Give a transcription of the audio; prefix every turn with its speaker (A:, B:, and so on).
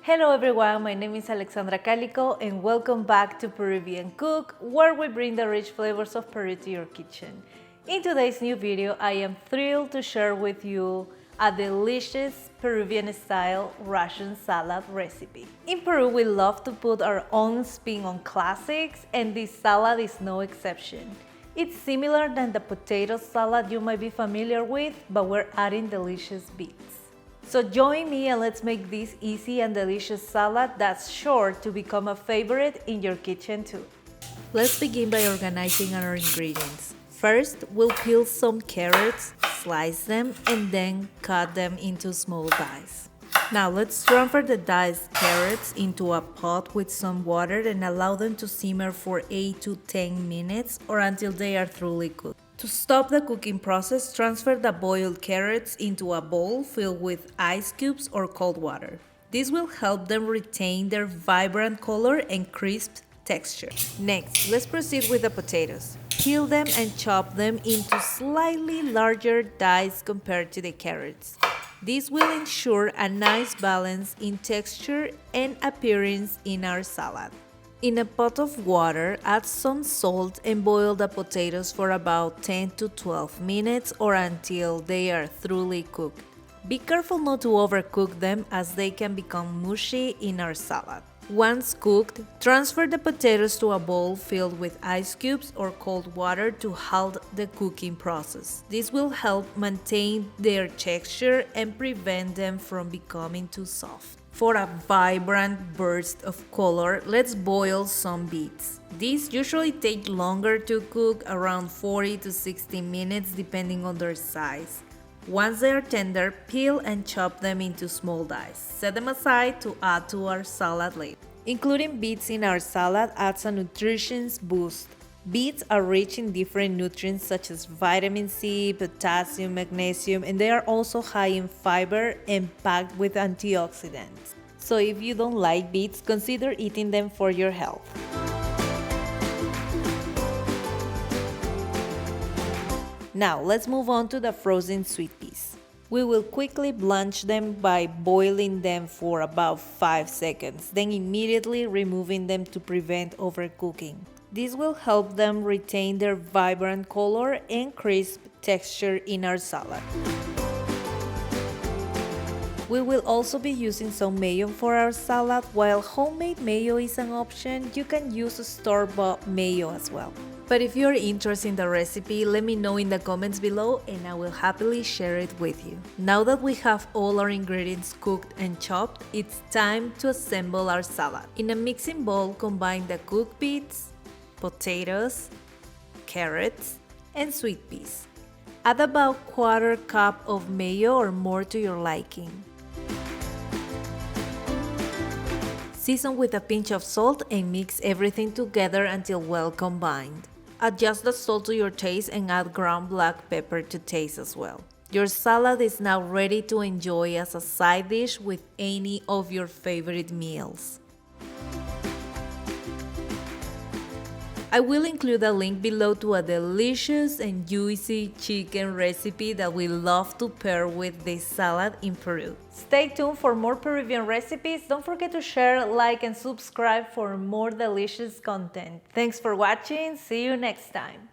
A: Hello everyone, my name is Alexandra Calico and welcome back to Peruvian Cook, where we bring the rich flavors of Peru to your kitchen. In today's new video, I am thrilled to share with you a delicious Peruvian-style Russian salad recipe. In Peru, we love to put our own spin on classics, and this salad is no exception. It's similar than the potato salad you might be familiar with, but we're adding delicious beets. So join me and let's make this easy and delicious salad that's sure to become a favorite in your kitchen too. Let's begin by organizing our ingredients. First, we'll peel some carrots, slice them, and then cut them into small dice. Now let's transfer the diced carrots into a pot with some water and allow them to simmer for 8 to 10 minutes or until they are thoroughly cooked. To stop the cooking process, transfer the boiled carrots into a bowl filled with ice cubes or cold water. This will help them retain their vibrant color and crisp texture. Next, let's proceed with the potatoes. Peel them and chop them into slightly larger dice compared to the carrots. This will ensure a nice balance in texture and appearance in our salad. In a pot of water, add some salt and boil the potatoes for about 10 to 12 minutes or until they are thoroughly cooked. Be careful not to overcook them as they can become mushy in our salad. Once cooked, transfer the potatoes to a bowl filled with ice cubes or cold water to halt the cooking process. This will help maintain their texture and prevent them from becoming too soft. For a vibrant burst of color, let's boil some beets. These usually take longer to cook, around 40 to 60 minutes depending on their size. Once they are tender, peel and chop them into small dice. Set them aside to add to our salad later. Including beets in our salad adds a nutrition boost. Beets are rich in different nutrients such as vitamin C, potassium, magnesium, and they are also high in fiber and packed with antioxidants. So if you don't like beets, consider eating them for your health. Now let's move on to the frozen sweet peas. We will quickly blanch them by boiling them for about 5 seconds, then immediately removing them to prevent overcooking. This will help them retain their vibrant color and crisp texture in our salad. We will also be using some mayo for our salad. While homemade mayo is an option, you can use store-bought mayo as well. But if you're interested in the recipe, let me know in the comments below and I will happily share it with you. Now that we have all our ingredients cooked and chopped, it's time to assemble our salad. In a mixing bowl, combine the cooked beets, potatoes, carrots, and sweet peas. Add about 1/4 cup of mayo or more to your liking. Season with a pinch of salt and mix everything together until well combined. Adjust the salt to your taste and add ground black pepper to taste as well. Your salad is now ready to enjoy as a side dish with any of your favorite meals. I will include a link below to a delicious and juicy chicken recipe that we love to pair with this salad in Peru. Stay tuned for more Peruvian recipes. Don't forget to share, like, and subscribe for more delicious content. Thanks for watching. See you next time.